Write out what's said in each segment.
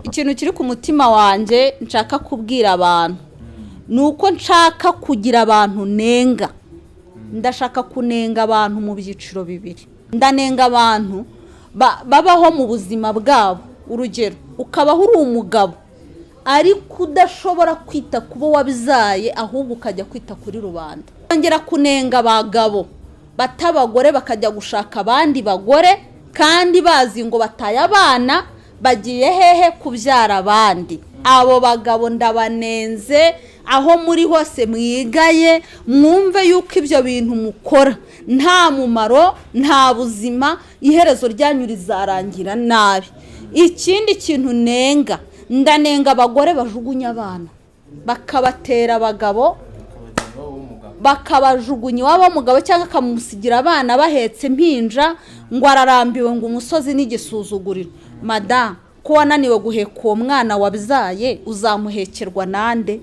ikintu kiri ku mutima wanjye nshaka kubwira abantu nuko nshaka kugira abantu nenga. Ndashaka kunenga abantu mu byiciro bibiri. Ndanenga abantu babaho mu buzima bwabo. Urugero, ukabaho uri umugabo ariko udashobora kwita kubo wabizaye, ahubwo ukajya kwita kuri rubanda. Ngera kunenga abagabo batabagore bakajya gushaka abandi bagore kandi bazi ngo bataye abana bagiye hehe kubyara abandi. Abo bagabo ndabanenze, aho muri hose mwigaye mwumve yuko ibyo bintu mukora nta mumaro, nta buzima, iherezo ryanyu rizarangira nabi. Ikindi kintu nenga, ndanenga abagore bajugunya abana bakabatera abagabo, bakabajugunya iwabo w'umugabo cyangwa akamusigira abana bahetse impinja ngo ararambiwe ngo umusozi n'igisuzuguriro. Madame, ko wananiwe guheka uwo mwana wabyaye uzamuhekerwa nande?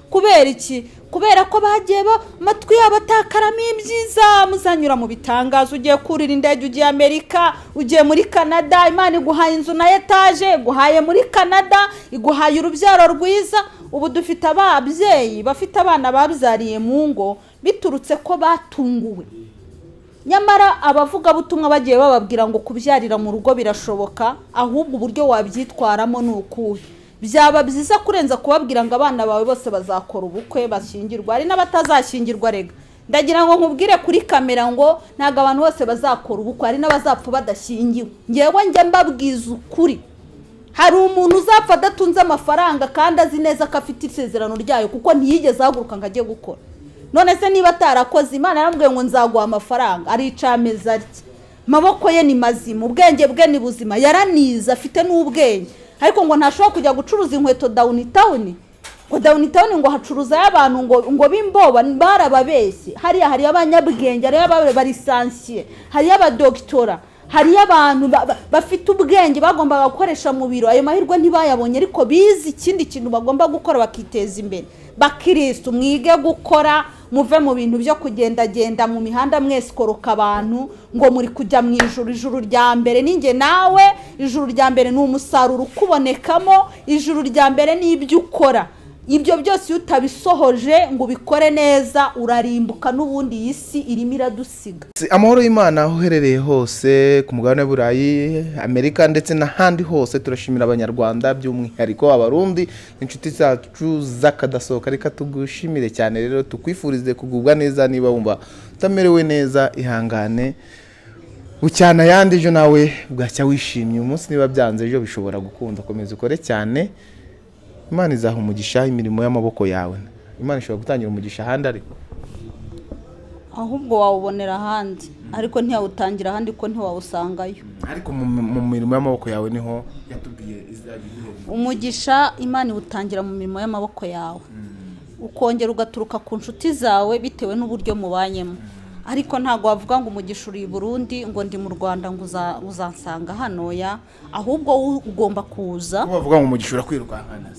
Kubera iki? Kubera ko bagiye amatwi yabo atakaramo ibyiza. Muzanyura mu bitangazo, ugiye kurira indege, ugiye Amerika, ugiye muri Canada, Imana iguhaye inzu na etaje, iguhaye muri Canada, iguhaye urubyaro rwiza. Ubu dufite ababyeyi bafite abana babyariye mu ngo biturutse ko batunguwe. Nyamara abavuga butumwa bagiye bababwira ngo kubyarira mu rugo birashoboka, ahubwo uburyo wabyitwaramo nukuhe. Byaba byiza kurenza kubabwira ngo abana bawe bose bazakora ubukwe bashyingirwa, ari n'abatazashyingirwa. Rega ndagira ngo nkubwire kuri kamera ngo ntago abantu bose bazakora ubukwe, ari n'abazapfa badashyingiwe. Ngewe njye mbabwiza ukuri, hari umuntu uzapfa adatunze amafaranga kandi azi neza ko afite isezerano ryayo kuko ntiyigeze ahaguruka ngo ajye gukora. None se niba atarakoze, Imana yarambwiye ngo nzaguha amafaranga, aricameza arya, maboko ye ni mazima, ubwenge bwe ni buzima, yaraniza, afite n'ubwenge, ariko ngo ntashobora kujya gucuruza inkweto downtown. Ngo downtown ngo hacuruza y'abantu ngo bimboba, barababeshye. Hariya hari abanyabwenge, hari abarisansiye, hari abadoktora, hari abantu bafite ubwenge bagombaga gukoresha mu biro. Ayo mahirwe ntibayabonye, ariko bizi ikindi kintu bagomba gukora bakiteza imbere. Bakristo, mwige gukora, muve mu bintu byo kugendagenda mu mihanda mwese koroka abantu ngo muri kujya mu ijuru. Ijuru rya mbere ninjye nawe, ijuru rya mbere ni umusaruro ukubonekamo, ijuru rya mbere ni ibyo ukora. Ibyo byose iyo utabisohoje ngo ubikore neza urarimbuka, n'ubundi iyi si irimo iradusiga. Amahoro y'Imana aho uherereye hose ku mugabane w'Uburayi, Amerika ndetse n'ahandi hose, turashimira abanyarwanda by'umwihariko abarundi inshuti zacu zakadasohoka. Reka tugushimire cyane rero, tukwifurize kugubwa neza. Niba wumva utamerewe neza ihangane, bucyana yandi ejo nawe bwacya wishimye. Umunsi niba byanze ejo bishobora gukunda, komeza ukore cyane. Imana izaha umugisha imirimo y'amaboko yawe. Imana ishobora gutangira umugisha ahandi, ahubwo wawubonera ahandi, ariko ntiyawutangira ahandi ko ntiwawusangayo. Ariko mu mirimo y'amaboko yawe niho yatubwiye izabiguhe umugisha. Imana iwutangira mu mirimo y'amaboko yawe, ukongera ugaturuka ku nshuti zawe bitewe n'uburyo mubanyemo. Ariko ntago wavuga ngo umugisha uri i Burundi ngo ndi mu Rwanda ngo uzansanga hano ya, ahubwo ugomba kuza. Bavuga ngo umugisha urakwirukankana.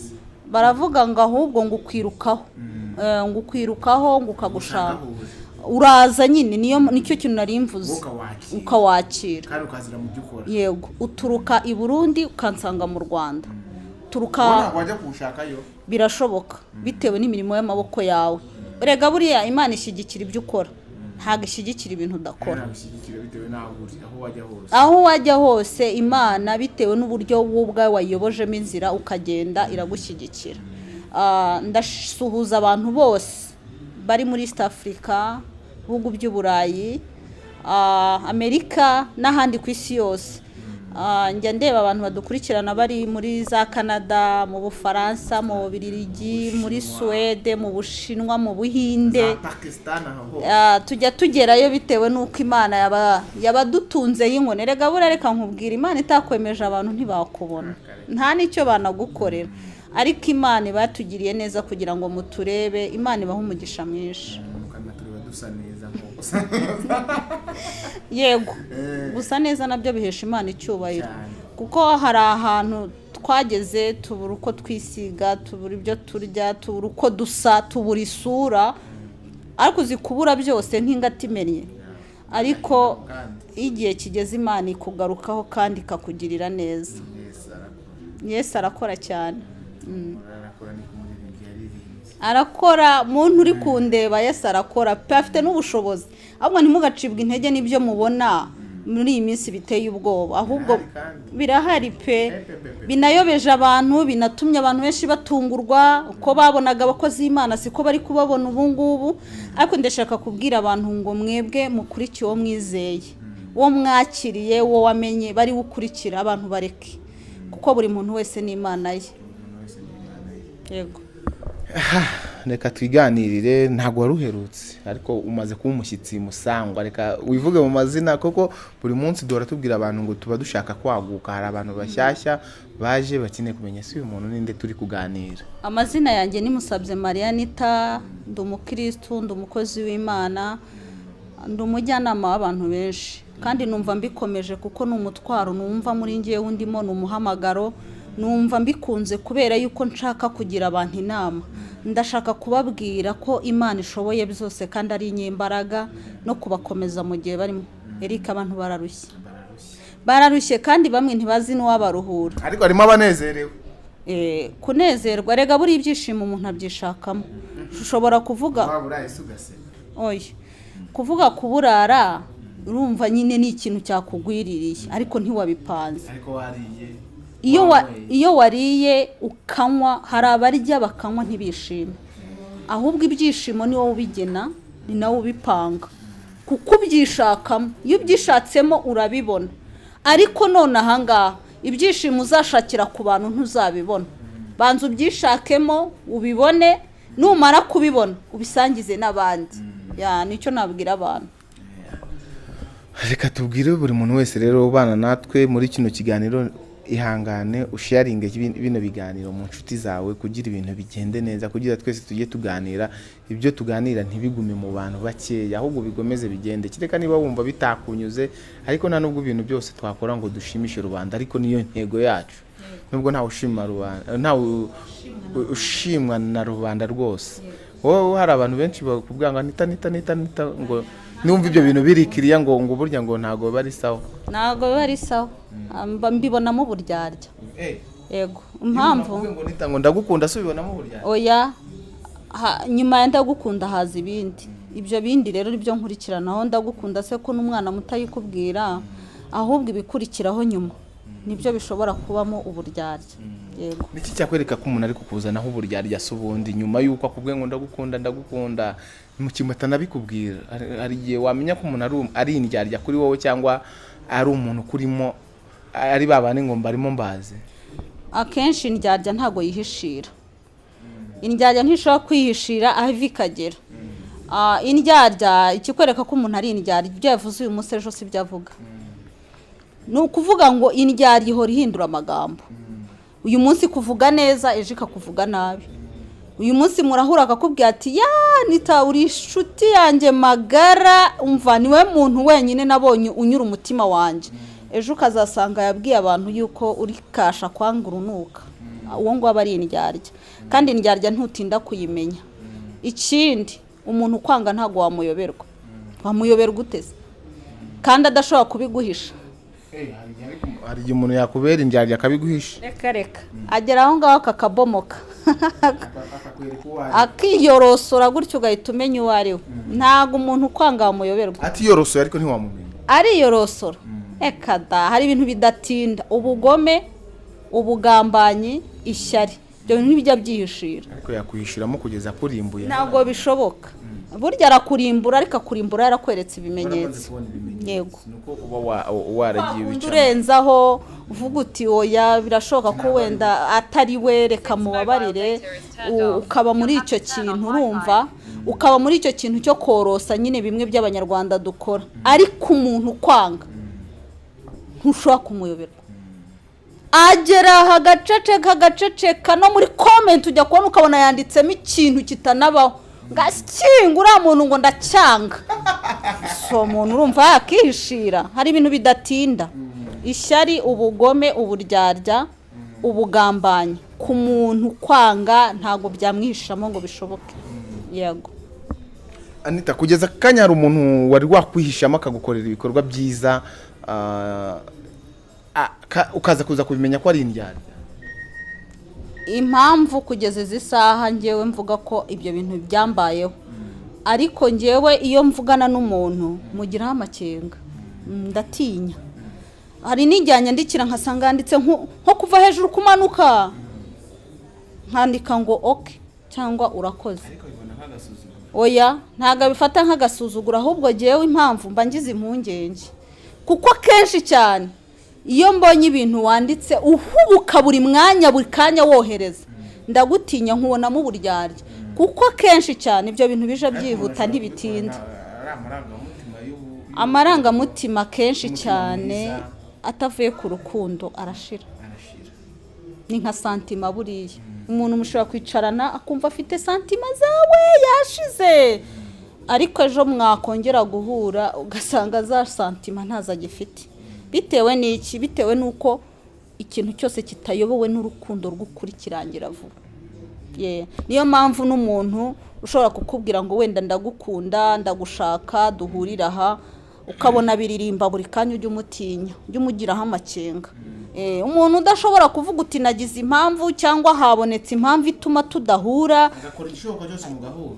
Baravuga ngo ahubwo ngo ukwirukaho, ngo ukwirukaho ngo ukagushaka. Uraza nyine, nicyo kintu nari mvuze, ukawakira kandi ukazira mu byukora. Yego, uturuka i Burundi ukansanga mu Rwanda. Turuka wajya kushakayo birashoboka bitewe n'imirimo y'amaboko yawe. Rega buriya Imana ishyigikira ibyo ukora, ntago ishyigikira ibintu udakora. Aho wajya hose Imana bitewe n'uburyo w'ubwawe wayobojemo inzira ukagenda iragushyigikira. Ndasuhuza abantu bose bari muri East Africa, bihugu by'Uburayi, Amerika n'ahandi ku isi yose. Njya ndeba abantu badukurikirana bari muri za Canada, mu Bufaransa, mu Bubiligi, muri Suwede, mu Bushinwa, mu Buhinde, tujya tugerayo bitewe n'uko Imana yabadutunze y'inkone. Rega buriya reka nkubwira, Imana itakwemeje abantu ntibakubona, nta n'icyo banagukorera, ariko Imana batugiriye neza kugira ngo muturebe. Imana ibaha umugisha mwinshi. Yego, gusa neza nabyo bihesha Imana icyubahiro, kuko hari ahantu twageze tubura uko twisiga, tubura ibyo turya, tubura uko dusa, tubura isura, ariko uzikubura byose nk'ingati imennye. Ariko igihe kigeze Imana ikugarukaho kandi ikakugirira neza. Yesu arakora cyane. arakora ni kumuririmbyi yaririmbye. Arakora, muntu uri kundeba Yesu arakora pe, afite n'ubushobozi. Ahubwo ntimugacibwe intege n'ibyo mubona muri iyi minsi biteye ubwoba, ahubwo birahari pe, binayobeje abantu, binatumye abantu benshi batungurwa uko babonaga abakozi b'Imana siko bari kubabona ubu ngubu. Ariko ndashaka kubwira abantu ngo mwebwe mukurikiye uwo mwizeye, uwo mwakiriye, uwo wamenye, bari gukurikira abantu bareke, kuko buri muntu wese ni Imana ye. Yego. Reka twiganirire, ntabwo waruherutse ariko umaze kuba umushyitsi musangwa, reka wivuge mu mazina kuko buri munsi duhora tubwira abantu ngo tuba dushaka kwaguka. Hari abantu bashyashya baje bakeneye kumenya si uyu muntu ninde turi kuganira. Amazina yanjye ni Musabye Marianita, ndi umukristo, ndi umukozi w'Imana, ndi umujyanama w'abantu benshi, kandi numva mbikomeje kuko ni umutwaro numva muri ngewe ndimo, ni umuhamagaro numva mbikunze kubera yuko nshaka kugira abantu inama. Ndashaka kubabwira ko Imana ishoboye byose kandi ari inyembaraga, no kubakomeza mu gihe barimo. Eric, abantu bararushye kandi bamwe ntibazi n'uwabaruhura, ariko harimo abanezerewe. Kunezerwa rega buri ibyishimo umuntu abyishakamo. Ushobora kuvuga oya, kuvuga kuburara urumva nyine ni ikintu cyakugwiririye ariko ntiwabipanze. Ariko wariye, iyo wariye ukanywa, hari abarya bakanywa ntibishime, ahubwo ibyishimo ni wowe ubigena, ni nawe ubipanga kuko ubyishakamo. Iyo ubyishatsemo urabibona, ariko none ahangaha ibyishimo uzashakira ku bantu ntuzabibona. Banza ubyishakemo ubibone, numara kubibona ubisangize n'abandi. Nicyo nabwira abantu. Reka tubwire buri muntu wese rero ubana natwe muri kino kiganiro, ihangane usharinge bino biganiro mu nshuti zawe kugira ibintu bigende neza, kugira twese tujye tuganira, ibyo tuganira ntibigume mu bantu bakeya, ahubwo bigomeze bigende. Kireka niba wumva bitakunyuze, ariko nta nubwo ibintu byose twakora ngo dushimishe rubanda, ariko niyo ntego yacu. Nubwo ntawe ushima rubanda, ntawe ushimwa na rubanda rwose. Wowe hari abantu benshi bakubwira ngo nita ngo numva ibyo bintu birikiriya ngo burya ngo ntago bari sawa. Ntago bari sawa. Mbibonamo uburyarya. Yego. Impamvu ngo nita ngo ndagukunda subibonamo uburyarya. Oya. Nyuma ya ndagukunda haza ibindi. Ibyo bindi rero nibyo nkurikiranaho. Ndagukunda se ko n'umwana mutayikubwira, ahubwo ibikurikiraho nyuma nibyo bishobora kubamo uburyarya. Yego. Niki cyakwereka ko umuntu ari kukuzanaho uburyarya subundi nyuma yuko akubwiye ngo ndagukunda mu kimata nabikubwira. Hari igihe wamenya ko umuntu ari indyarya kuri wowe cyangwa ari umuntu kurimo ari babane ngo mbarimo mbaze. Akenshi indyarya ntago yihishira. Indyarya ntishobora kwihishira aho ikagera. Indyarya ikikwereka ko umuntu ari indyarya, ibyo yavuze uyu munsi ejo si byavuga. Ni ukuvuga ngo indyarya ihora ihindura amagambo. Uyu munsi kuvuga neza, ejo ikakuvuga nabi. Uyu munsi murahura akakubwira ati nita uri inshuti yanjye magara, umva niwe muntu wenyine nabonye unyura umutima wanjye. Ejo ukazasanga yabwiye abantu yuko uri kasha kwanga urunuka. Uwo ngo aba ari indyarya, kandi indyarya ntutinda kuyimenya. Ikindi, umuntu kwanga ntago wamuyoberwa uteze kandi adashobora kubiguhisha. Hari igihe umuntu yakubera indyarya akabiguhisha. Reka agera aho ngaho kakabomoka akiyorosora gutyo ugahita umenya uwo ari we. Ntago umuntu kwanga wamuyoberwa. Atiyorosora ariko ntiwamumenya. Ariyorosora. Reka da, hari ibintu bidatinda: ubugome, ubugambanyi, ishyari. Ibyo bintu ntibijya byihishira. Ariko yakuhishiramo kugeza kurimbuye. Ntabwo bishoboka. Burya arakurimbura, ariko akurimbura yarakweretse ibimenyetso. Yego. Nuko uba waragiye wica. Urenzaho uvuga uti oya birashoboka ko wenda atari we, reka mubabarire, ukaba muri icyo kintu, urumva, ukaba muri icyo kintu cyo korosa nyine bimwe by'abanyarwanda dukora. Ariko umuntu kwanga ntushobora kumuyoberwa. Agera hagaceceka no muri comment ujya kubona ukabona yanditsemo ikintu kitanabaho. Gakinga uriya muntu ngo ndacyanga. So umuntu urumva yakihishira. Hari ibintu bidatinda: ishyari, ubugome, uburyarya, ubugambanyi. Ku muntu kwanga ntago byamwihishamo ngo bishoboke. Yego. Anita, kugeza kanya hari umuntu wari wakwihishamo akagukorera ibikorwa byiza, ukaza kuza kubimenya ko ari indyarya? impamvu kugeza izi saha ngewe mvuga ko ibyo bintu byambayeho, ariko ngewe iyo mvugana n'umuntu mugiraho amakenga, ndatinya. Hari n'ijyanye ndikira nkasanga yanditse nko kuva hejuru kumanuka, nkandika ngo oke cyangwa urakoze. Oya, ntabwo bifata nk'agasuzuguro, ahubwo ngewe impamvu mba ngize impungenge, kuko kenshi cyane iyo mbonye ibintu wanditse uhubuka buri mwanya buri kanya wohereza, ndagutinya nkubonamo uburyarya, kuko kenshi cyane ibyo bintu bije byihuta ntibitinda. Amarangamutima kenshi cyane atavuye ku rukundo arashira, ni nka santima buriya. Umuntu mushobora kwicarana akumva afite santima zawe yashize, ariko ejo mwakongera guhura ugasanga za santima ntazo agifite. Bitewe n'iki? Bitewe n'uko ikintu cyose kitayobowe n'urukundo rw'ukuri kirangira vuba. Niyo mpamvu n'umuntu ushobora kukubwira ngo wenda ndagukunda, ndagushaka, duhurira aha, ukabona biririmba buri kanya ujya umutinya, ujya umugiraho amakenga. Umuntu udashobora kuvuga uti nagize impamvu cyangwa habonetse impamvu ituma tudahura,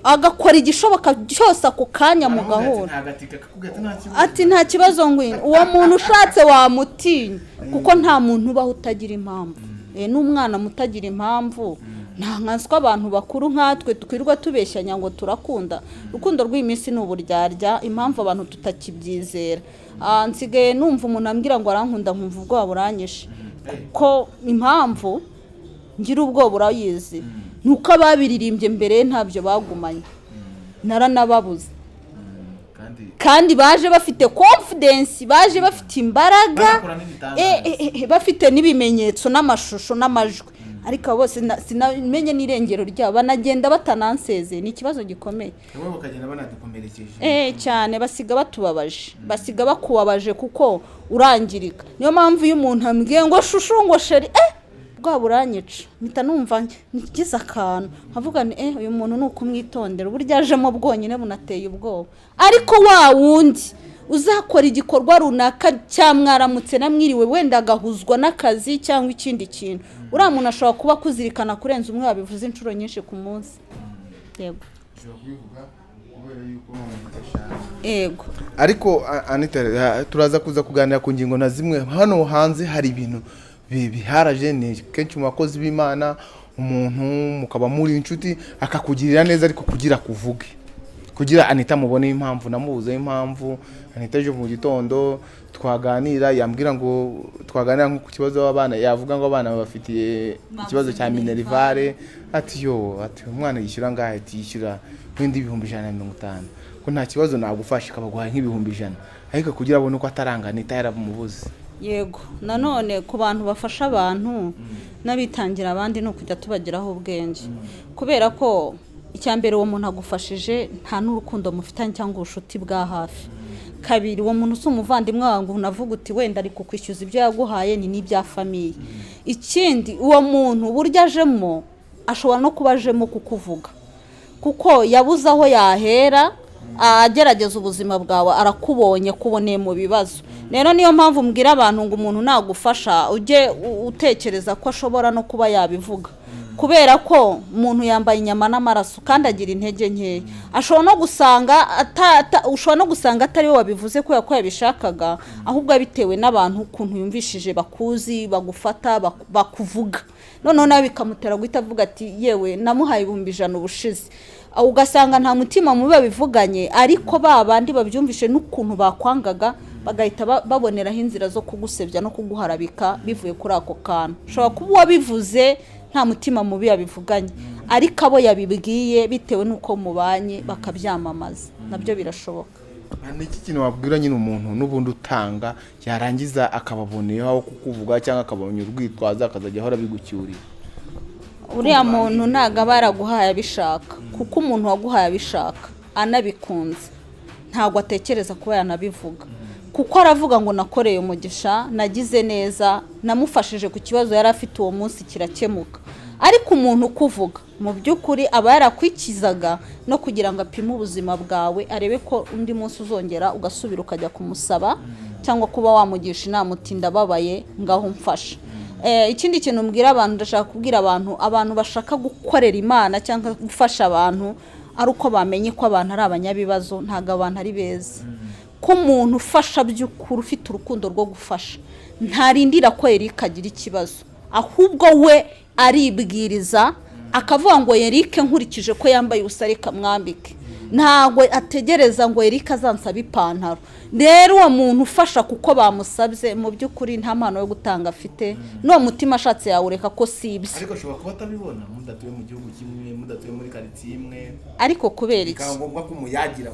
agakora igishoboka cyose ako kanya mugahura, ati nta kibazo ngwino. Uwo muntu ushatse wamutinya, kuko nta muntu ubaho utagira impamvu. N'umwana mutagira impamvu, nta nkanswe abantu bakuru nkatwe twirwa tubeshyanya ngo turakunda. Urukundo rw'iminsi ni uburyarya, impamvu abantu tutakibyizera. Nsigaye numva umuntu ambwira ngo arankunda nkumva ubwoba buranyishe, kuko impamvu ngira ubwoba urayizi, nuko ababiririmbye mbere ntabyo bagumanye, naranababuze. Kandi baje bafite confidence, baje bafite imbaraga, bafite n'ibimenyetso n'amashusho n'amajwi, ariko bose sinamenye n'irengero ryabo, banagenda batananseze. Ni ikibazo gikomeye. Bamwe bakagenda banadukomerekeje cyane, basiga batubabaje, basiga bakubabaje kuko urangirika. Niyo mpamvu iyo umuntu ambwiye ngo shushu ngo sheri bwa buranyica, mpita numva ngize akantu nkavuga uyu muntu ni ukumwitondera, uburyo ajemo bwonyine bunateye ubwoba. Ariko wa wundi uzakora igikorwa runaka cyamwaramutse namwiriwe, wenda agahuzwa n'akazi cyangwa ikindi kintu, uriya muntu ashobora kuba kuzirikana kurenza umwe wabivuze inshuro nyinshi ku munsi. Yego. Ariko Anita, turaza kuza kuganira ku ngingo na zimwe. Hano hanze hari ibintu biharaje, ni kenshi mu bakozi b'Imana, umuntu mukaba muri inshuti akakugirira neza, ariko kugira kuvuge, kugira Anita mubone impamvu, namubuze impamvu. Anita ejo mu gitondo twaganira, yambwira ngo twaganira nko ku kibazo w'abana, yavuga ngo abana bafitiye ikibazo cya minerivare, ati umwana yishyura ngahe, ati yishyura wenda 150, ko nta kibazo nagufasha, kabaguhaye nk'ibihumbi 100, ariko kugira abone uko ataranga Anita yaramubuze. Yego, nanone ku bantu bafasha abantu n'abitangira abandi no kujya tubagiraho ubwenge, kubera ko icyambere uwo muntu agufashije nta n'urukundo mufitanye cyangwa ubushuti bwa hafi. Kabiri, uwo muntu umuvandimwe wawe unavuga uti wenda ari kukwishyuza ibyo yaguhaye, ni n'ibya famiye. Ikindi, uwo muntu burya ajemo ashobora no kuba ajemo kukuvuga, kuko yabuze aho yahera agerageza ubuzima bwawe, arakubonye kuboneye mu bibazo. Rero niyo mpamvu mbwira abantu ngo umuntu nagufasha ujye utekereza ko ashobora no kuba yabivuga, kubera ko umuntu yambaye inyama n'amaraso kandi agira intege nkeya. Ushobora no gusanga atari we wabivuze kubera ko yabishakaga, ahubwo bitewe n'abantu ukuntu yumvishije bakuzi, bagufata, bakuvuga. Noneho nawe bikamutera guhita avuga ati yewe namuhaye 100 ubushize. Ugasanga nta mutima mubi babivuganye, ariko babandi babyumvishe n'ukuntu bakwangaga bagahita baboneraho inzira zo kugusebya no kuguharabika bivuye kuri ako kantu. Ushobora kuba wabivuze nta mutima mubi yabivuganye, ariko abo yabibwiye bitewe n'uko mubanye bakabyamamaza, nabyo birashoboka. Niki kintu wabwira nyine umuntu n'ubundi utanga yarangiza akababoneyeho kukuvuga cyangwa akabonye urwitwaza akazajya ahora bigucyurira? Uriya muntu ntago baraguhaye abishaka, kuko umuntu waguhaye abishaka anabikunze ntago atekereza kuba yanabivuga, kuko aravuga ngo nakoreye umugisha, nagize neza, namufashije ku kibazo yari afite uwo munsi kirakemuka. Ariko umuntu ukuvuga mu by'ukuri aba yarakwikizaga no kugira ngo apime ubuzima bwawe, arebe ko undi munsi uzongera ugasubira ukajya kumusaba cyangwa kuba wamugisha inama uti ndababaye ngaho mfasha. ikindi kintu mbwira abantu, ndashaka kubwira abantu bashaka gukorera Imana cyangwa gufasha abantu ari uko bamenye ko abantu ari abanyabibazo, ntabwo abantu ari beza. Ko umuntu ufasha by'ukuri ufite urukundo rwo gufasha ntarindira ko Eric agira ikibazo, ahubwo we aribwiriza akavuga ngo Eric nkurikije ko yambaye ubusa reka mwambike, ntabwo ategereza ngo Eric azansaba ipantaro. Rero uwo muntu ufasha kuko bamusabye, mu by'ukuri nta mpano yo gutanga afite, n'uwo mutima ashatse yawureka ko sibye. Ariko ashobora kuba atabibona, mudatuye mu gihugu kimwe, mudatuye muri quartier imwe, ariko kubera iki ngombwa ko muyagira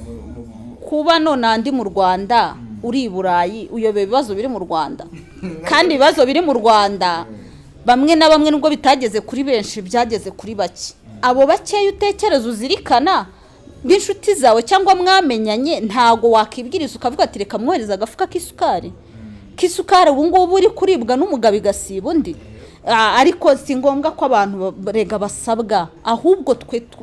kuba none andi mu Rwanda uri i Burayi uyobe ibibazo biri mu Rwanda kandi ibibazo biri mu Rwanda bamwe na bamwe nubwo bitageze kuri benshi byageze kuri bake. Abo bakeya utekereza uzirikana b'inshuti zawe cyangwa mwamenyanye, ntago wakibwiriza ukavuga ati reka mwohereza agafuka k'isukari ubu ngubu uri kuribwa n'umugabo igasiba undi. Ariko si ngombwa ko abantu barega basabwa, ahubwo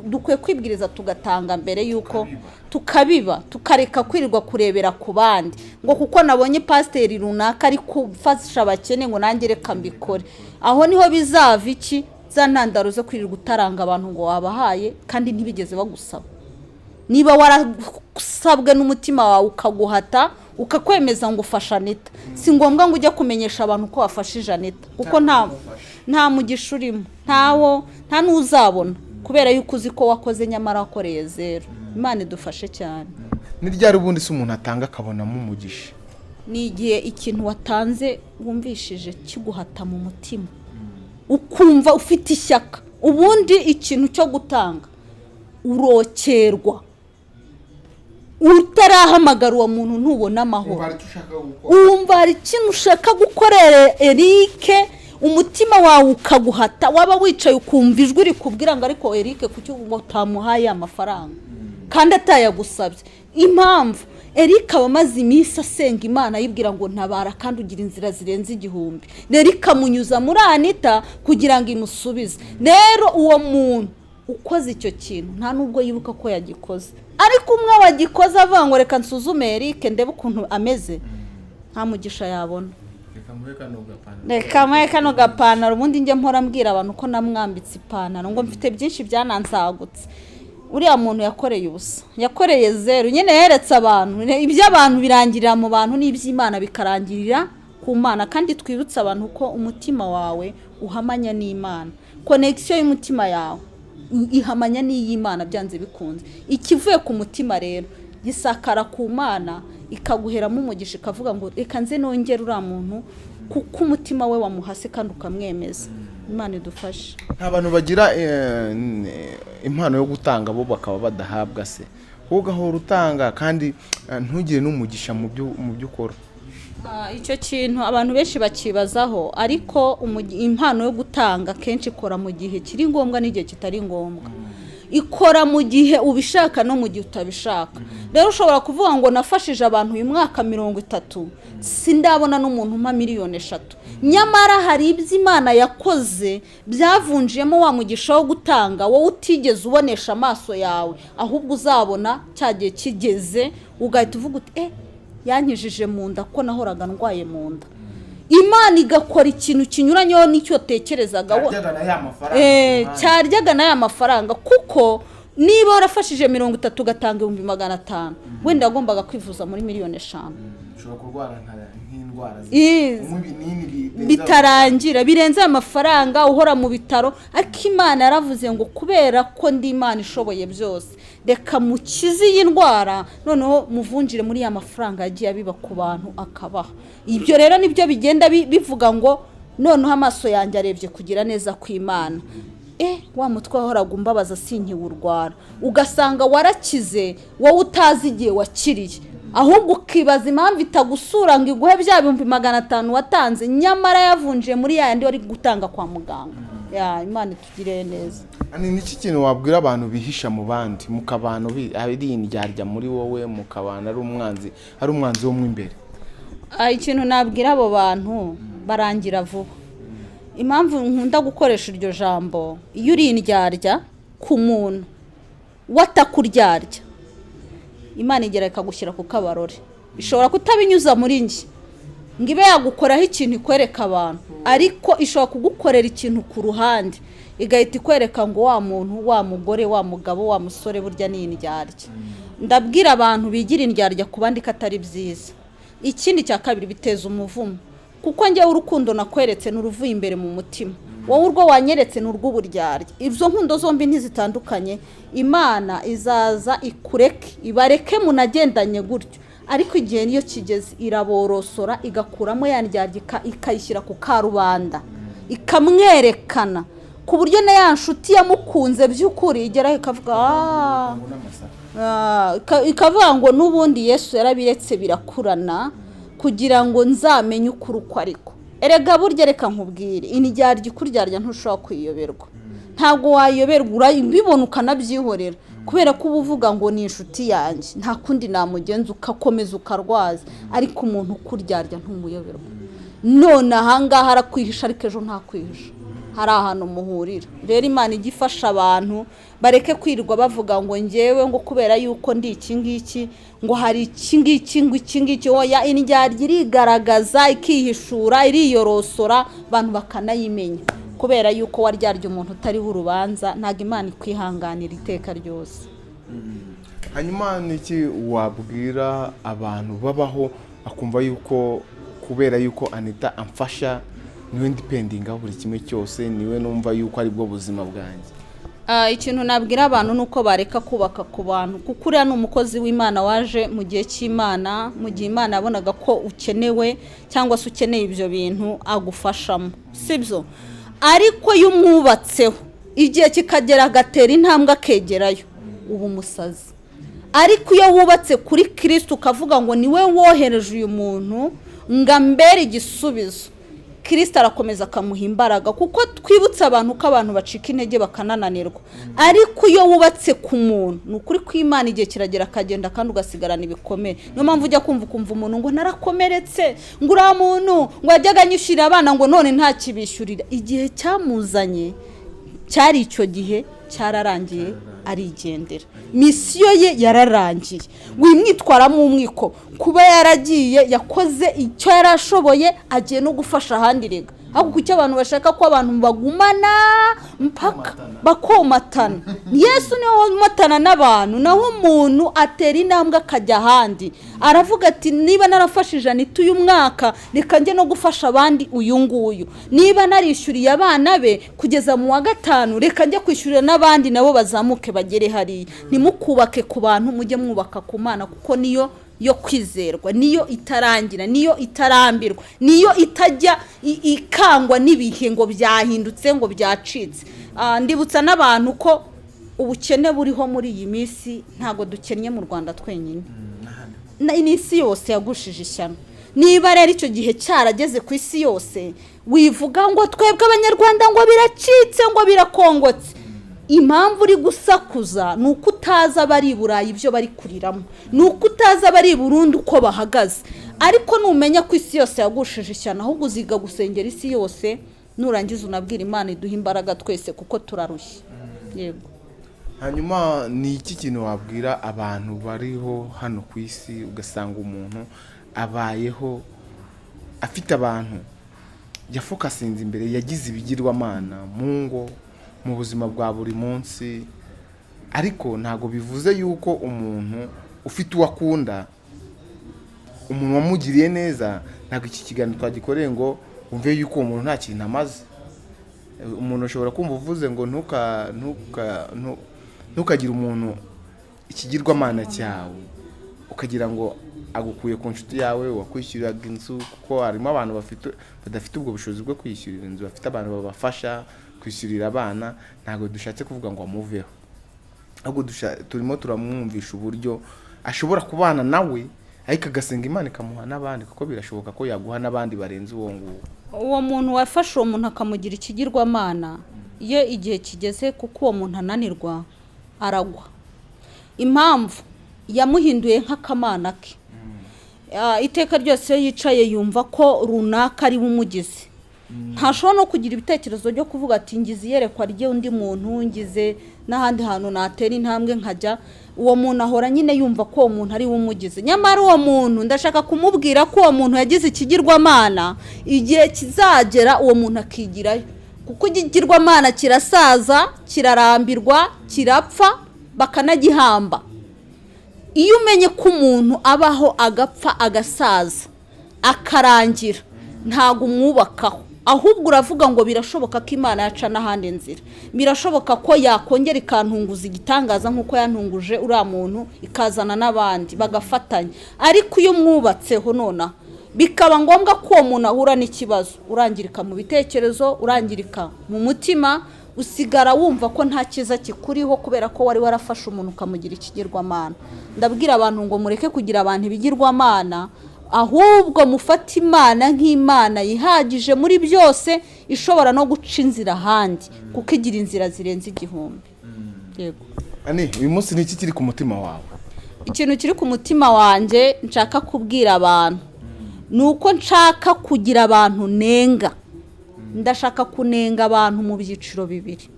dukwiye kwibwiriza tugatanga mbere yuko tukabiba, tukareka kwirirwa kurebera ku bandi ngo kuko nabonye pasiteri runaka ari gufasha abakene ngo nange reka mbikore. Aho niho bizava iki za ntandaro zo kwirirwa utaranga abantu ngo wabahaye kandi ntibigeze bagusaba. Niba warasabwe n'umutima wawe ukaguhata ukakwemeza ngo ufasha Anita, si ngombwa ngo ujye kumenyesha abantu ko wafashije Anita kuko nta mugisha urimo, nta n'uzabona kubera yuko uzi ko wakoze nyamara wakoreye zero. Imana idufashe cyane. Ni ryari ubundi se umuntu atanga akabonamo umugisha? Ni igihe ikintu watanze wumvishije kiguhata mu mutima ukumva ufite ishyaka, ubundi ikintu cyo gutanga urokerwa, utarahamagara uwo muntu ntubona amahoro, wumva hari ikintu ushaka gukorera Eric, umutima wawe ukaguhata, waba wicaye ukumva ijwi rikubwira ngo ariko Eric kuki utamuhaye amafaranga kandi atayagusabye. Impamvu Eric abamaze iminsi asenga Imana yibwira ngo ntabara kandi ugira inzira zirenze 1000, Eric amunyuza muri Anita kugira ngo imusubize. Rero uwo muntu ukoze icyo kintu nta nubwo yibuka ko yagikoze, ariko umwe wagikoze avuga ngo reka nsuzume Eric ndebe ukuntu ameze, nta mugisha yabona. Reka mwe kano gapantaro ubundi njye mpora mbwira abantu ko namwambitse ipantaro ngo mfite byinshi byanansagutse. Uriya muntu yakoreye ubusa, yakoreye zero, nyine yeretse abantu iby'abantu birangirira mu bantu n'iby'Imana bikarangirira ku Mana. Kandi twibutse abantu ko umutima wawe uhamanya n'Imana, connection y'umutima yawe ihamanya n'iy'Imana byanze bikunze. Ikivuye ku mutima rero gisakara ku Mana ikaguheramo umugisha ikavuga ngo reka nze nongere uriya muntu kuko umutima we wamuhase kandi ukamwemeza. Imana idufashe. Abantu bagira impano yo gutanga bo bakaba badahabwa se, ugahora utanga kandi ntugire n'umugisha mu byo ukora. Icyo kintu abantu benshi bakibazaho, ariko impano yo gutanga kenshi ikora mu gihe kiri ngombwa n'igihe kitari ngombwa. Ikora mu gihe ubishaka no mu gihe utabishaka. Rero ushobora kuvuga ngo nafashije abantu uyu mwaka 30, sindabona n'umuntu umpa 3,000,000. Nyamara hari iby'Imana yakoze byavunjiyemo wa mugisha wo gutanga, wowe utigeze ubonesha amaso yawe, ahubwo uzabona cyagiye kigeze ugahita uvuga uti yankijije mu nda ko nahoraga ndwaye mu nda. Imana igakora ikintu kinyuranyeho n'icyo tekerezaga, cyaryaga na ya mafaranga. Kuko niba warafashije 30 ugatanga 500,000, wenda agombaga kwivuza muri 5,000,000. Ushobora kurwara nk'indwara bitarangira birenze amafaranga uhora mu bitaro. Ariko Imana yaravuze ngo kubera ko ndi Imana ishoboye byose, reka mukize iyi ndwara noneho muvunjire muri ya mafaranga yagiye abiba ku bantu akabaha. Ibyo rero nibyo bigenda bivuga ngo noneho amaso yanjye arebye kugira neza kw'Imana. Wa mutwe wahoraga umbabaza sinkiwurwara, ugasanga warakize wowe utazi igihe wakiriye, ahubwo ukibaza impamvu itagusura ngo iguhe bya 500,000 watanze, nyamara yavunjiye muri yandi wari gutanga kwa muganga. Imana itugirire neza. Niki kintu wabwira abantu bihisha mu bandi, mukabano ari indyarya muri wowe, mukabana ari umwanzi wo mu imbere? Ikintu nabwira abo bantu barangira vuba. Impamvu nkunda gukoresha iryo jambo, iyo uri indyarya ku muntu watakuryarya, Imana igera ikagushyira ku kabarore. Bishobora kutabinyuza muri njye, ngo ibe yagukoraho ikintu ikwereka abantu, ariko ishobora kugukorera ikintu ku ruhande igahita ikwereka ngo wa muntu, wa mugore, wa mugabo, wa musore burya ni indyarya. Ndabwira abantu bigira indyarya ku bandi ko atari byiza. Ikindi cya kabiri, biteza umuvumo, kuko njyewe urukundo nakweretse n'uruvuye imbere mu mutima, wowe urwo wanyeretse n'urw'uburyarya. Ibyo nkundo zombi ntizitandukanye. Imana izaza ikureke, ibareke munagendanye gutyo, ariko igihe niyo kigeze iraborosora igakuramo ya ndyarya ikayishyira ku karubanda, ikamwerekana ku buryo na ya nshuti yamukunze by'ukuri igeraho ikavuga ikavuga ngo n'ubundi Yesu yarabiretse birakurana kugira ngo nzamenye ukuri uko ariko. Erega burya reka nkubwire, indyarya ikuryarya ntushobora kwiyoberwa, ntabwo wayoberwa, urabibona ukanabyihorera, kubera ko uba uvuga ngo ni inshuti yanjye nta kundi namugenza, ugakomeza ukarwaza, ariko umuntu ukuryarya ntumuyoberwa. None ahangaha arakwihisha ariko ejo ntakwihisha, hari ahantu muhurira. Rero Imana ijya ifasha abantu bareke kwirirwa bavuga ngo njyewe ngo kubera yuko ndi iki ngiki ngo hari iki ngiki ngo iki ngiki. Oya, indyarya irigaragaza ikihishura, iriyorosora, abantu bakanayimenya, kubera yuko waryarya umuntu utariho urubanza ntabwo Imana ikwihanganira iteka ryose. Hanyuma niki wabwira abantu babaho akumva yuko kubera yuko Anita amfasha niwe ndipendinga buri kimwe cyose, niwe numva yuko ari bwo buzima bwanjye? Ikintu nabwira abantu nuko bareka kubaka ku bantu, kuko uriya ni umukozi w'Imana waje mu gihe cy'Imana, mu gihe Imana yabonaga ko ukenewe cyangwa se ukeneye ibyo bintu agufashamo, sibyo? Ariko iyo umwubatseho igihe kikagera agatera intambwe akegerayo, uba umusazi. Ariko iyo wubatse kuri Kristo ukavuga ngo niwe wohereje uyu muntu ngo ambere igisubizo, Kristo arakomeza akamuha imbaraga, kuko twibutse abantu ko abantu bacika intege bakanananirwa. Ariko iyo wubatse ku muntu ni ukuri ko Imana igihe kiragera akagenda kandi ugasigarana ibikomere. Niyo mpamvu ujya kumva umuntu ngo narakomeretse, ngo uriya muntu ngo yajyaga anyishyurira abana ngo none nta kibishyurira. Igihe cyamuzanye cyari icyo gihe, cyararangiye arigendera, misiyo ye yararangiye. Wimwitwaramo umwiko, kuba yaragiye yakoze icyo yarashoboye, agiye no gufasha ahandi. Rega ahubwo kuki abantu bashaka ko abantu bagumana mpaka bakomatana? Yesu niwe womatana n'abantu, naho umuntu atera intambwe akajya ahandi, aravuga ati niba narafashije Anita uyu mwaka, reka njye no gufasha abandi uyu nguyu. Niba narishyuriye abana be kugeza mu wa 5, reka njye kwishyurira n'abandi nabo bazamuke bagere hariya. Nimukubake ku bantu, mujye mwubaka ku Mana, kuko niyo yo kwizerwa, niyo itarangira, niyo itarambirwa, niyo itajya ikangwa n'ibihe ngo byahindutse ngo byacitse. Ndibutsa n'abantu ko ubukene buriho muri iyi minsi ntago dukennye mu Rwanda twenyine, n'isi yose yagushije ishyano. Niba rero icyo gihe cyarageze ku isi yose, wivuga ngo twebwe abanyarwanda ngo biracitse ngo birakongotse. Impamvu uri gusakuza ni uko utazi abari i Burayi ibyo bari kuriramo, ni uko utazi abari i Burundi uko bahagaze. Ariko numenya ko isi yose yagushije ishyano, ahubwo uziga gusengera isi yose, nurangiza unabwira Imana iduha imbaraga twese kuko turarushye. Yego. Hanyuma ni iki kintu wabwira abantu bariho hano ku isi ugasanga umuntu abayeho afite abantu yafokasinze imbere, yagize ibigirwamana mu ngo, mu buzima bwa buri munsi, ariko ntago bivuze yuko umuntu ufite uwakunda, umuntu wamugiriye neza, ntago iki kiganiro twagikoreye ngo umve yuko uwo muntu nta kintu amaze. Umuntu ashobora kumva uvuze ngo ntukagire umuntu ikigirwamana cyawe, ukagira ngo agukuye ku nshuti yawe wakwishyuriraga inzu, kuko harimo abantu badafite ubwo bushobozi bwo kwishyurira inzu, bafite abantu babafasha kwishyurira abana. Ntabwo dushatse kuvuga ngo amuveho, ahubwo turimo turamwumvisha uburyo ashobora kubana nawe, ariko agasenga Imana ikamuha n'abandi, kuko birashoboka ko yaguha n'abandi barenze uwo nguwo. Uwo muntu wafashe uwo muntu akamugira ikigirwamana, iyo igihe kigeze kuko uwo muntu ananirwa aragwa. Impamvu yamuhinduye nk'akamana ke. Iteka ryose yicaye yumva ko runaka ari umugize, ntashobora no kugira ibitekerezo byo kuvuga ati ngize iyerekwa ry'undi muntu, ngize n'ahandi hantu natera intambwe nkajya. Uwo muntu ahora nyine yumva ko uwo muntu ari we umugize. Nyamara uwo muntu ndashaka kumubwira ko uwo muntu yagize ikigirwamana, igihe kizagera uwo muntu akigirayo, kuko ikigirwamana kirasaza, kirarambirwa, kirapfa, bakanagihamba. Iyo umenye ko umuntu abaho agapfa agasaza akarangira, ntago umwubakaho, ahubwo uravuga ngo birashoboka ko Imana yaca n'ahandi nzira, birashoboka ko yakongera ikantunguza igitangaza nk'uko yantunguje uriya muntu, ikazana n'abandi bagafatanya. Ariko iyo mwubatseho nonaha bikaba ngombwa ko uwo muntu ahura n'ikibazo, urangirika mu bitekerezo, urangirika mu mutima, usigara wumva ko nta cyiza kikuriho kubera ko wari warafashe umuntu ukamugira ikigirwamana. Ndabwira abantu ngo mureke kugira abantu ibigirwamana, ahubwo mufate Imana nk'Imana yihagije muri byose, ishobora no guca inzira ahandi, kuko igira inzira zirenze igihumbi. Yego. Ani, uyu munsi ni iki kiri ku mutima wawe? Ikintu kiri ku mutima wanjye nshaka kubwira abantu, ni uko nshaka kugira abantu nenga. Ndashaka kunenga abantu mu byiciro bibiri.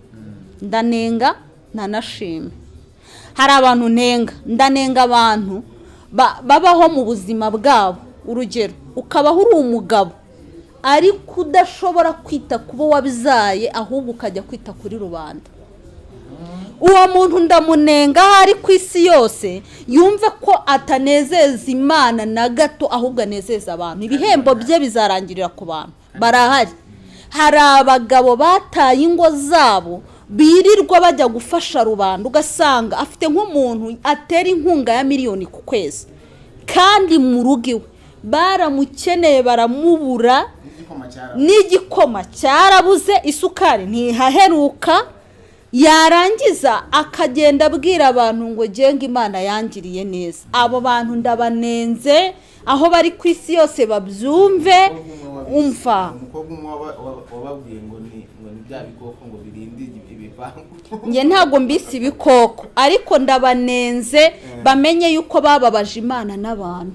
Ndanenga ntanashime. Hari abantu nenga, ndanenga abantu babaho mu buzima bwabo. Urugero, ukabaho uri umugabo ariko udashobora kwita kubo wabizaye, ahubwo ukajya kwita kuri rubanda. Uwo muntu ndamunenga hari ku isi yose, yumve ko atanezeza Imana na gato, ahubwo anezeza abantu. Ibihembo bye bizarangirira ku bantu. Barahari. Hari abagabo bataye ingo zabo, birirwa bajya gufasha rubanda, ugasanga afite nk'umuntu atera inkunga ya miliyoni ku kwezi, kandi mu rugo iwe baramukeneye, baramubura, n'igikoma cyarabuze, isukari ntihaheruka. Yarangiza akagenda abwira abantu ngo genga Imana yangiriye neza. Abo bantu ndabanenze, aho bari ku isi yose babyumve. Umva, wababwiye ngo ni bya bikoko ngo birinde ibipangu. Nge ntabwo mbisi ibikoko, ariko ndabanenze bamenye yuko bababaje Imana n'abantu.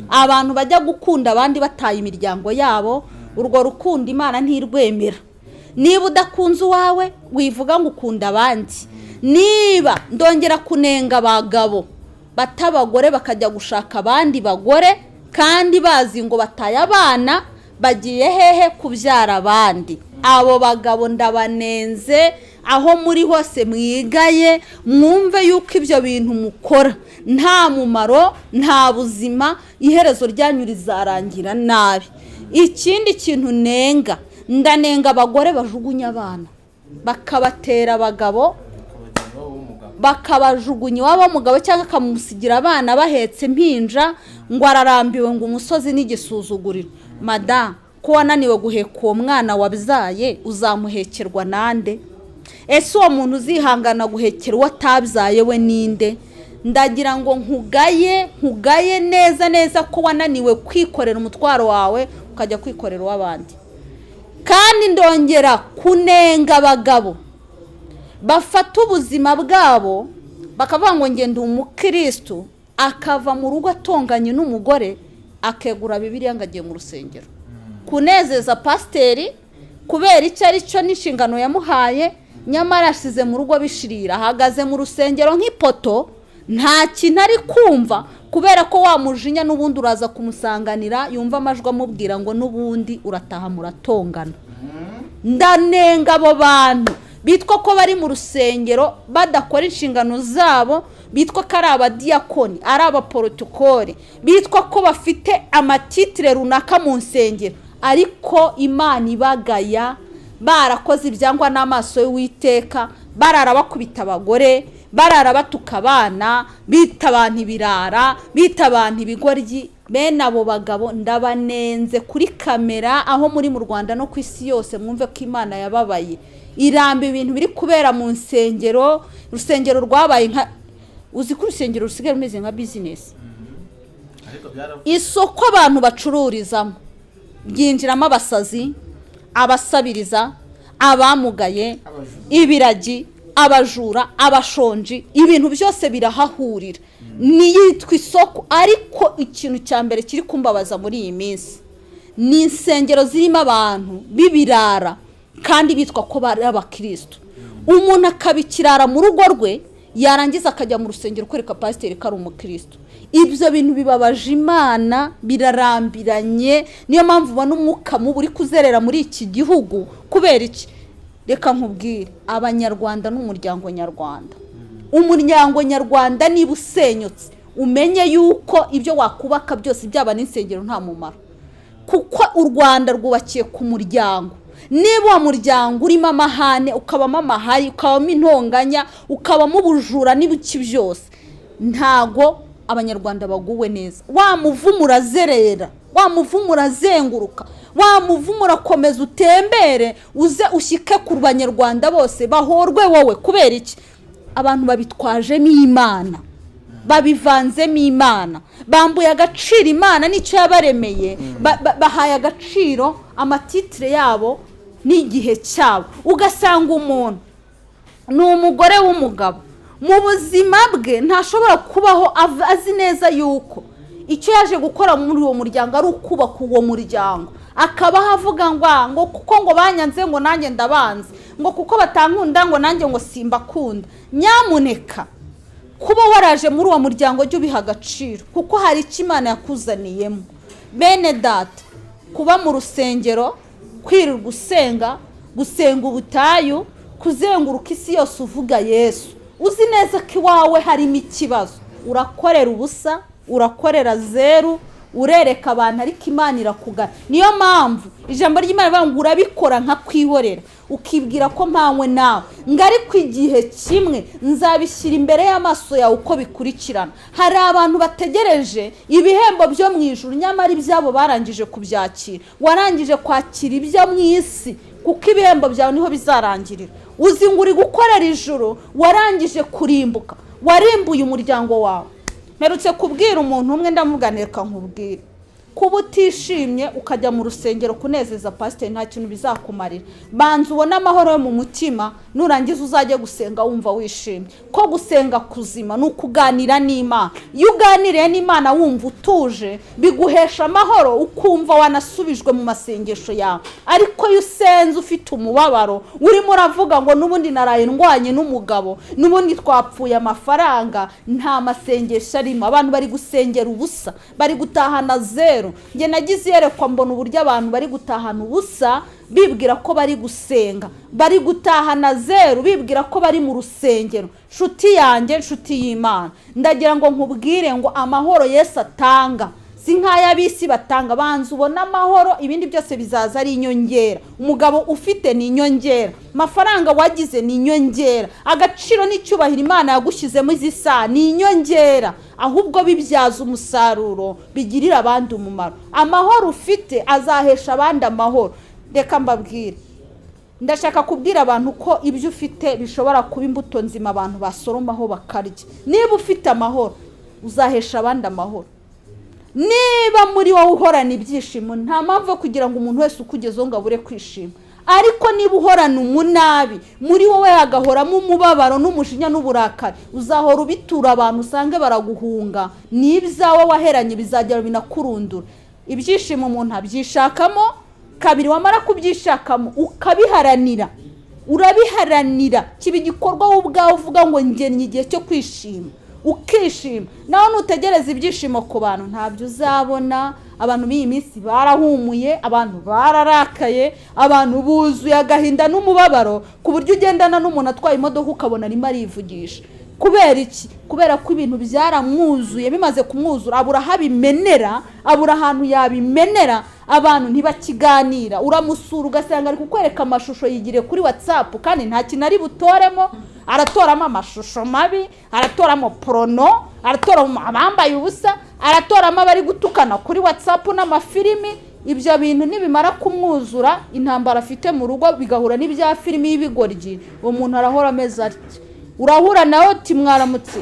Abantu bajya gukunda abandi bataye imiryango yabo, urwo rukundo Imana ntirwemera. Niba udakunze uwawe wivuga ngo ukunda abandi. Niba ndongera kunenga abagabo batabagore bakajya gushaka abandi bagore, kandi bazi ngo bataye abana, bagiye hehe kubyara abandi. Abo bagabo ndabanenze, aho muri hose mwigaye, mwumve yuko ibyo bintu mukora nta mumaro, nta buzima, iherezo ryanyu rizarangira nabi. Ikindi kintu nenga, ndanenga abagore bajugunya abana, bakabatera abagabo, bakabajugunya iwabo w'umugabo, cyangwa akamusigira abana bahetse impinja, ngo ararambiwe ngo umusozi n'igisuzuguriro. Madamu, ko wananiwe guheka uwo mwana wabyaye, uzamuhekerwa nande? Ese uwo muntu uzihangana guhekera uwo atabyaye we ninde? Ndagira ngo nkugaye neza neza ko wananiwe kwikorera umutwaro wawe ukajya kwikorera uw'abandi. Kandi ndongera kunenga abagabo bafata ubuzima bwabo bakavuga ngo ngende umukristo, akava mu rugo atonganye n'umugore, akegura Bibiliya ngo agiye mu rusengero kunezeza pasiteri, kubera icyo ari cyo n'inshingano yamuhaye. Nyamara asize mu rugo bishirira, ahagaze mu rusengero nk'ipoto, nta kintu ari kumva, kubera ko wamujinya n'ubundi uraza kumusanganira, yumva amajwi amubwira ngo n'ubundi urataha muratongana. Ndanenga abo bantu bitwa ko bari mu rusengero badakora inshingano zabo, bitwa ko ari abadiyakoni, ari abaporotokole, bitwa ko bafite amatitire runaka mu nsengero, ariko Imana ibagaya, barakoze ibyangwa n'amaso y'Uwiteka, barara bakubita abagore, barara batuka abana, bita abantu ibirara, bita abantu ibigoryi. Bene abo bagabo ndabanenze kuri kamera, aho muri mu Rwanda no ku isi yose, mwumve ko Imana yababaye. Iramba ibintu biri kubera mu nsengero. Urusengero rwabaye nka, uzi ko urusengero rusigaye rumeze nka business, isoko abantu bacururizamo, byinjiramo abasazi, abasabiriza, abamugaye, ibiragi, abajura, abashonji, ibintu byose birahahurira. Niyitwa isoko. Ariko ikintu cya mbere kiri kumbabaza muri iyi minsi, ni insengero zirimo abantu b'ibirara kandi bitwa ko bari abakristo. Umuntu akabikirara mu rugo rwe yarangiza akajya mu rusengero kwereka pasiteri ko ari umukristo. Ibyo bintu bibabaje Imana, birarambiranye. Niyo mpamvu ubona umwuka mubi uri kuzerera muri iki gihugu. Kubera iki? Reka nkubwire, abanyarwanda n'umuryango nyarwanda. Umuryango nyarwanda niba usenyutse, umenye yuko ibyo wakubaka byose byaba n'insengero nta mumaro, kuko u Rwanda rwubakiye ku muryango. Niba uwo muryango urimo amahane, ukabamo amahari, ukabamo intonganya, ukabamo ubujura n'ibiki byose, ntago abanyarwanda baguwe neza. Wa muvumo urazerera, wa muvumo urazenguruka, wa muvumo urakomeza utembere uze ushyike ku banyarwanda bose bahorwe wowe. Kubera iki? Abantu babitwajemo Imana, babivanzemo Imana, bambuye agaciro Imana n'icyo yabaremeye, bahaye agaciro amatitire yabo n'igihe cyabo. Ugasanga umuntu ni umugore w'umugabo, mu buzima bwe ntashobora kubaho azi neza yuko icyo yaje gukora muri uwo muryango ari ukubaka uwo muryango. Akabaho avuga ngo kuko ngo banyanze ngo nanjye ndabanze, ngo kuko batankunda ngo nanjye ngo simbakunda. Nyamuneka kuba waraje muri uwo muryango jya ubiha agaciro, kuko hari icyo Imana yakuzaniyemo. Bene data, kuba mu rusengero, kwirirwa gusenga ubutayu, kuzenguruka isi yose uvuga Yesu, uzi neza ko iwawe harimo ikibazo. Urakorera ubusa, urakorera zeru, urereka abantu ariko Imana irakugana. Niyo mpamvu ijambo ry'Imana rivuga ngo urabikora nka kwihorera, ukibwira ko mpanywe nawe, ngo ariko igihe kimwe nzabishyira imbere y'amaso yawe uko bikurikirana. Hari abantu bategereje ibihembo byo mu ijuru, nyamara ibyabo barangije kubyakira. Warangije kwakira ibyo mu isi, kuko ibihembo byawe niho bizarangirira. Uzi ngo uri gukorera ijuru, warangije kurimbuka, warimbuye umuryango wawe. Mperutse kubwira umuntu umwe, ndamuganira nkubwira, kuba utishimye ukajya mu rusengero kunezeza pasiteri nta kintu bizakumarira. Banza ubone amahoro yo mu mutima, nurangiza uzajye gusenga wumva wishimye. Ko gusenga kuzima ni ukuganira n'Imana. Iyo uganiriye n'Imana wumva utuje, biguhesha amahoro, ukumva wanasubijwe mu masengesho yawe. Ariko iyo usenze ufite umubabaro, urimo uravuga ngo n'ubundi naraye ndwanye n'umugabo, n'ubundi twapfuye amafaranga, nta masengesho arimo. Abantu bari gusengera ubusa, bari gutahana zeru. Nge nagize yerekwa mbona uburyo abantu bari gutahana ubusa bibwira ko bari gusenga, bari gutahana zeru bibwira ko bari mu rusengero. Nshuti yanjye, nshuti y'Imana, ndagira ngo nkubwire ngo amahoro Yesu atanga si nk'ay'abisi batanga. Banza ubona amahoro, ibindi byose bizaza ari inyongera. Umugabo ufite ni inyongera, amafaranga wagize ni inyongera, agaciro n'icyubahiro Imana yagushyizemo izisa ni inyongera. Ahubwo bibyaza umusaruro, bigirira abandi umumaro. Amahoro ufite azahesha abandi amahoro. Reka mbabwire, ndashaka kubwira abantu ko ibyo ufite bishobora kuba imbuto nzima abantu basoromaho bakarya. Niba ufite amahoro, uzahesha abandi amahoro. Niba muri wowe uhorana ibyishimo, nta mpamvu yo kugira ngo umuntu wese ukugezeho ngo abure kwishima. Ariko niba uhorana umunabi, muri wowe hagahoramo umubabaro n'umujinya n'uburakari, uzahora ubitura abantu, usange baraguhunga. N'ibyawe waheranye bizagera binakurundura. Ibyishimo umuntu abyishakamo, kabiri wamara kubyishakamo ukabiharanira, urabiharanira, kiba igikorwa wowe ubwawe uvuga ngo ngennye igihe cyo kwishima, ukishima. Naho nutegereza ibyishimo ku bantu ntabyo uzabona. Abantu b'iyi minsi barahumuye, abantu bararakaye, abantu buzuye agahinda n'umubabaro, ku buryo ugendana n'umuntu atwaye imodoka ukabona arimo arivugisha. Kubera iki? Kubera ko ibintu byaramwuzuye, bimaze kumwuzura abura habimenera, abura ahantu yabimenera. Abantu ntibakiganira, uramusura ugasanga ari kukwereka amashusho yigire kuri WhatsApp kandi nta kintu ari butoremo. Aratoramo amashusho mabi, aratoramo porno, aratoramo abambaye ubusa, aratoramo abari gutukana kuri WhatsApp n'amafilimi. Ibyo bintu nibimara kumwuzura, intambara afite mu rugo bigahura n'ibya filimi y'ibigoryi, uwo muntu arahora ameze ati. Urahura nawe uti mwaramutse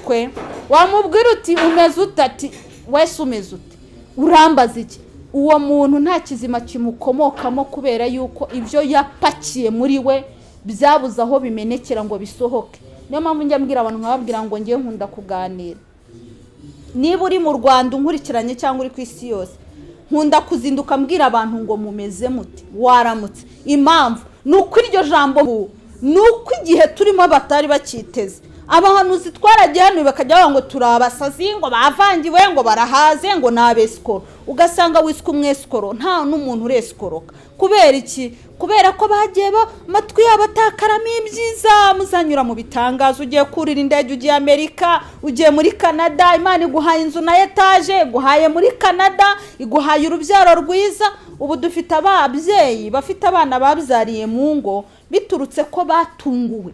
cwe, wamubwira uti umeze utati, wese umeze uti, urambaza iki? Uwo muntu nta kizima kimukomokamo, kubera yuko ibyo yapakiye muri we byabuze aho bimenekera ngo bisohoke. Niyo mpamvu njya mbwira abantu nkababwira ngo ngiye nkunda kuganira. Niba uri mu Rwanda unkurikiranye cyangwa uri ku isi yose, nkunda kuzinduka mbwira abantu ngo mumeze muti waramutse. Impamvu nuko iryo jambo nuko igihe turimo batari bakiteze. Abahanuzi twaragiye hano bakajya bavuga ngo turabasazi, ngo bavangiwe, ngo barahaze, ngo nabesikoro. Ugasanga wiswe umwesikoro nta n'umuntu uresikoroka. Kubera iki? Kubera ko bagiye amatwi yabo atakaramo ibyiza. Muzanyura mu bitangazo, ugiye kurira indege, ugiye Amerika, ugiye muri Canada, Imana iguhaye inzu na etaje, iguhaye muri Canada, iguhaye urubyaro rwiza. Ubu dufite ababyeyi bafite abana babyariye mu ngo biturutse ko batunguwe.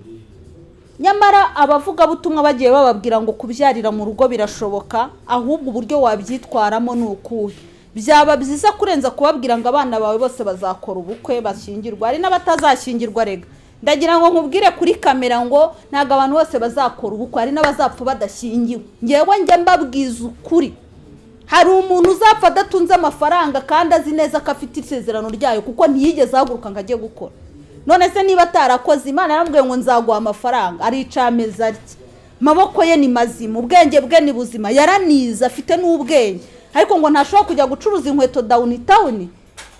Nyamara abavuga butumwa bagiye bababwira ngo kubyarira mu rugo birashoboka, ahubwo uburyo wabyitwaramo nukuhe. Byaba byiza kurenza kubabwira ngo abana bawe bose bazakora ubukwe bashyingirwa, ari n'abatazashyingirwa. Rega ndagira ngo nkubwire kuri kamera ngo ntago abantu bose bazakora ubukwe, ari n'abazapfa badashyingiwe. Ngewe njye mbabwiza ukuri, hari umuntu uzapfa adatunze amafaranga kandi azi neza ko afite isezerano ryayo kuko ntiyigeze ahaguruka ngo ajye gukora. None se niba atarakoze, Imana yarambwiye ngo nzaguha amafaranga, aricameza arya. Maboko ye ni mazima, ubwenge bwe ni buzima, yaraniza, afite n'ubwenge. Ariko ngo ntashobora kujya gucuruza inkweto downtown.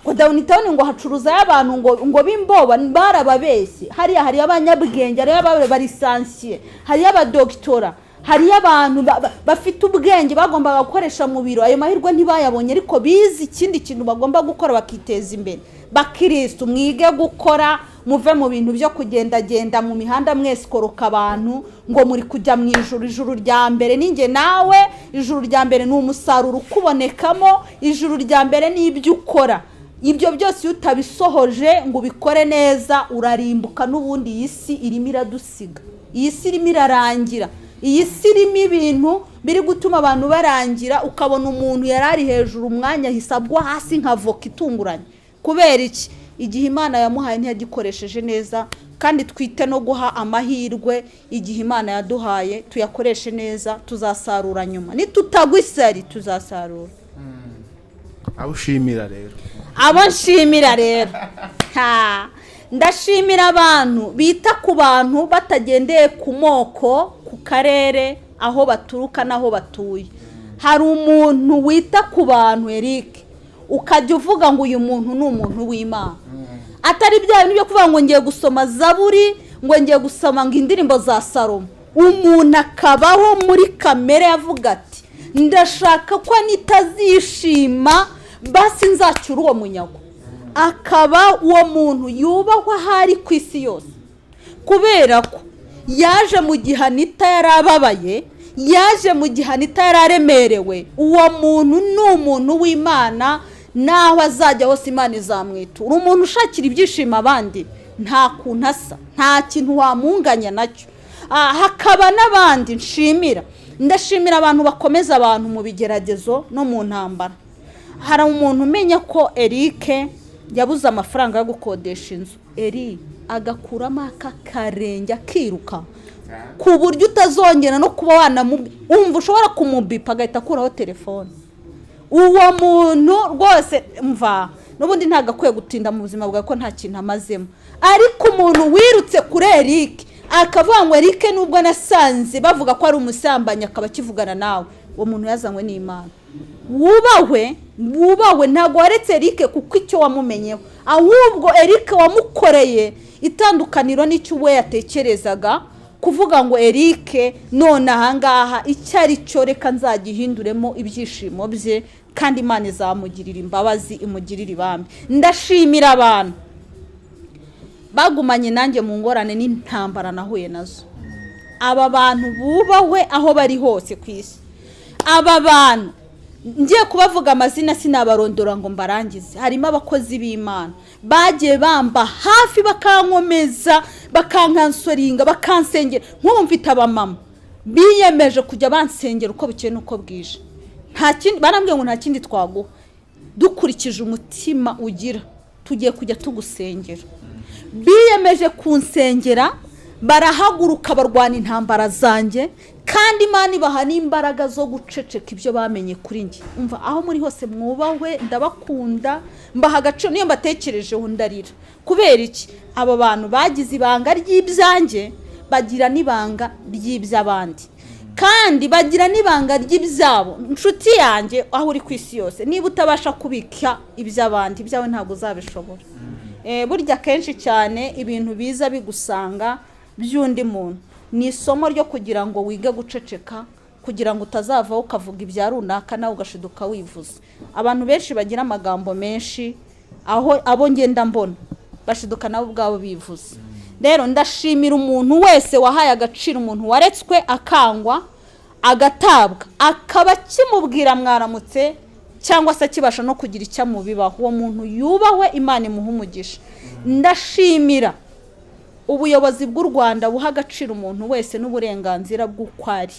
Ngo downtown ngo hacuruza y'abantu ngo bimboba barababeshye. Hariya hari abanyabwenge, hari abarisansiye, hari abadoktora, hari abantu bafite ubwenge bagombaga gukoresha mu biro. Ayo mahirwe ntibayabonye, ariko bizi ikindi kintu bagomba gukora bakiteza imbere. Bakristo mwige gukora, muve mu bintu byo kugendagenda mu mihanda mwesikoroka abantu ngo muri kujya mu ijuru. Ijuru rya mbere ninjye nawe, ijuru rya mbere ni umusaruro ukubonekamo, ijuru rya mbere ni ibyo ukora. Ibyo byose iyo utabisohoje ngo ubikore neza urarimbuka. N'ubundi iyi si irimo iradusiga, iyi si irimo irarangira, iyi si irimo ibintu biri gutuma abantu barangira. Ukabona umuntu yarari hejuru umwanya hisabwa hasi nka voka itunguranye. Kubera iki? Igihe Imana yamuhaye ntiyagikoresheje neza. Kandi twite no guha amahirwe igihe Imana yaduhaye, tuyakoreshe neza, tuzasarura nyuma. Nitutagwa isari tuzasarura. Abushimira rero, abo nshimira rero ndashimira abantu bita ku bantu batagendeye ku moko, ku karere, aho baturuka n'aho batuye. Hari umuntu wita ku bantu Eric, ukajya uvuga ngo uyu muntu ni umuntu w'Imana. Atari bya bintu byo kuvuga ngo ngiye gusoma Zaburi, ngo ngiye gusoma ngo indirimbo za Salomo. Umuntu akabaho muri kamere yavuga ati ndashaka ko nitazishima basi nzacyura uwo munyago. Akaba uwo muntu yubahwa hari ku isi yose, kubera ko yaje mu gihanita yarababaye, yaje mu gihanita yararemerewe. Uwo muntu ni umuntu w'Imana, naho azajya hose Imana izamwitura. Umuntu ushakira ibyishimo abandi nta kuntu asa, nta kintu wamunganya nacyo. Hakaba n'abandi nshimira. Ndashimira abantu bakomeza abantu mu bigeragezo no mu ntambara. Hari umuntu umenya ko Eric yabuze amafaranga yo gukodesha inzu. Eric agakuramo akakarenge akiruka ku buryo utazongera no kuba umva ushobora kumubipa agahita akuraho telefone. Uwo muntu rwose mva n'ubundi ntago akwiye gutinda mu buzima bwawe ko nta kintu amazemo. Ariko umuntu wirutse kuri Eric akavuga ngo Eric nubwo nasanze bavuga ko ari umusambanyi akaba akivugana nawe, uwo muntu yazanywe n'Imana. Wubahwe ntago waretse Eric kuko icyo wamumenyeho, ahubwo Eric wamukoreye itandukaniro n'icyo we yatekerezaga. Kuvuga ngo Eric none ahangaha icyo ari cyo reka nzagihinduremo ibyishimo bye, kandi Imana izamugirira imbabazi, imugirira ibambe. Ndashimira abantu bagumanye nanjye mu ngorane n'intambara nahuye nazo. Aba bantu bubahwe aho bari hose ku isi. Aba bantu ngiye kubavuga amazina sinabarondora ngo mbarangize. Harimo abakozi b'Imana bagiye bamba hafi bakankomeza, bakankansoringa, bakansengera. Nk'ubu mfite abamama biyemeje kujya bansengera uko bukeye n'uko bwije. Nta kindi barambwiye ngo nta kindi twaguha, dukurikije umutima ugira tugiye kujya tugusengera. Biyemeje kunsengera, barahaguruka barwana intambara zanjye, kandi Imana ibaha n'imbaraga zo guceceka ibyo bamenye kuri njye. Umva aho muri hose mwubahwe, ndabakunda, mbaha agaciro. Niyo mbatekerejeho ndarira. Kubera iki? Aba bantu bagize ibanga ry'ibyanjye bagira n'ibanga ry'iby'abandi, kandi bagira n'ibanga ry'ibyabo. Inshuti yanjye aho uri ku isi yose, niba utabasha kubika iby'abandi, ibyawe ntabwo uzabishobora. Burya kenshi cyane ibintu biza bigusanga by'undi muntu ni isomo ryo kugira ngo wige guceceka, kugira ngo utazavaho ukavuga ibya runaka nawe ugashiduka wivuze. Abantu benshi bagira amagambo menshi, aho abo ngenda mbona bashiduka nabo ubwabo bivuze. Rero ndashimira umuntu wese wahaye agaciro umuntu waretswe akangwa agatabwa, akaba kimubwira mwaramutse cyangwa se kibasha no kugira icyo mubibaho. Uwo muntu yubahwe, Imana imuha umugisha. Ndashimira ubuyobozi bw'u Rwanda buha agaciro umuntu wese n'uburenganzira bw'ukwari,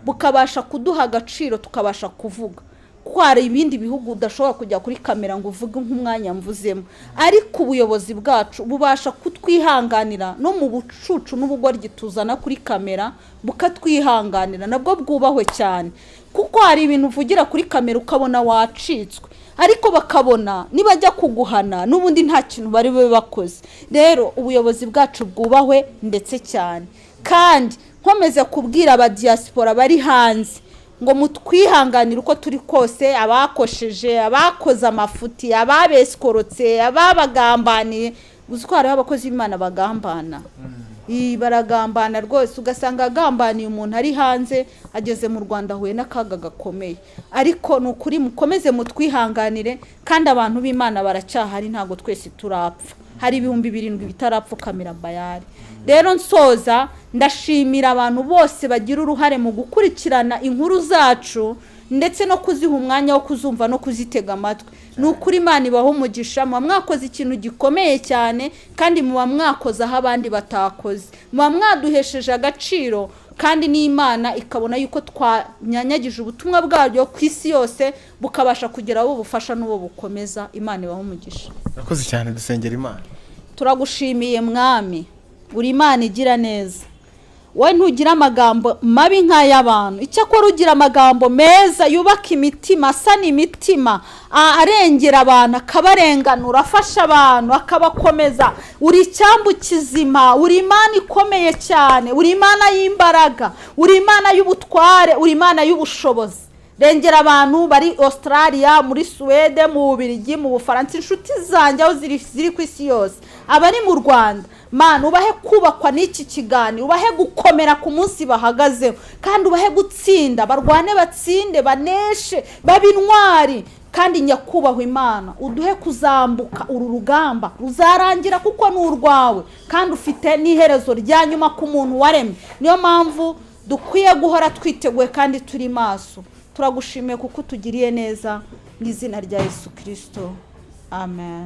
bukabasha kuduha agaciro tukabasha kuvuga. Kuko hari ibindi bihugu udashobora kujya kuri kamera ngo uvuge nk'umwanya mvuzemo, ariko ubuyobozi bwacu bubasha kutwihanganira no mu bucucu n'ubugoryi tuzana kuri kamera, bukatwihanganira, nabwo bwubahwe cyane. Kuko hari ibintu uvugira kuri kamera ukabona wacitswe, ariko bakabona nibajya kuguhana n'ubundi nta kintu bari bube bakoze. Rero ubuyobozi bwacu bwubahwe ndetse cyane. Kandi nkomeze kubwira aba diaspora bari hanze ngo mutwihanganire uko turi kose, abakosheje, abakoze amafuti, ababekorotse, ababagambaniye. Uzitwara abakozi b'Imana bagambana, baragambana rwose, ugasanga agambaniye umuntu ari hanze, ageze mu Rwanda huye n'akaga gakomeye. Ariko nukuri mukomeze mutwihanganire, kandi abantu b'Imana baracyahari, ntago twese turapfa. Hari 7,000 bitarapfukamira Bayali. Rero nsoza ndashimira abantu bose bagira uruhare mu gukurikirana inkuru zacu ndetse no kuziha umwanya wo kuzumva no kuzitega amatwi. Nukuri Imana ibaho umugisha, muba mwakoze ikintu gikomeye cyane, kandi muba mwakoze aho abandi batakoze. Muba mwaduhesheje agaciro, kandi n'Imana ikabona yuko twanyanyagije ubutumwa bwaryo ku isi yose, bukabasha kugera abo bufasha n'ubo bukomeza. Imana ibaho umugisha. Urakoze cyane, dusengera Imana. Turagushimiye Mwami, uri Imana igira neza. Wowe ntugira amagambo mabi nk'ay'abantu, icyakora ugira amagambo meza yubaka imitima, asana imitima, arengera abantu, akabarenganura, afasha abantu, akabakomeza. Uri icyambu kizima, uri Imana ikomeye cyane, uri Imana y'imbaraga, uri Imana y'ubutware, uri Imana y'ubushobozi. Rengera abantu bari Australia, muri Sweden, mu Bubiligi, mu Bufaransa, inshuti zanjye aho ziri ku isi yose, abari mu Rwanda. Mana ubahe kubakwa n'iki kiganiro, ubahe gukomera ku munsi bahagazeho, kandi ubahe gutsinda, barwane batsinde, baneshe, babintwari. Kandi nyakubahwa Imana uduhe kuzambuka uru rugamba ruzarangira, kuko ni urwawe, kandi ufite n'iherezo rya nyuma ku muntu waremye. Niyo mpamvu dukwiye guhora twiteguye kandi turi maso. Turagushimiye kuko tugiriye neza, mu izina rya Yesu Kristo, amen.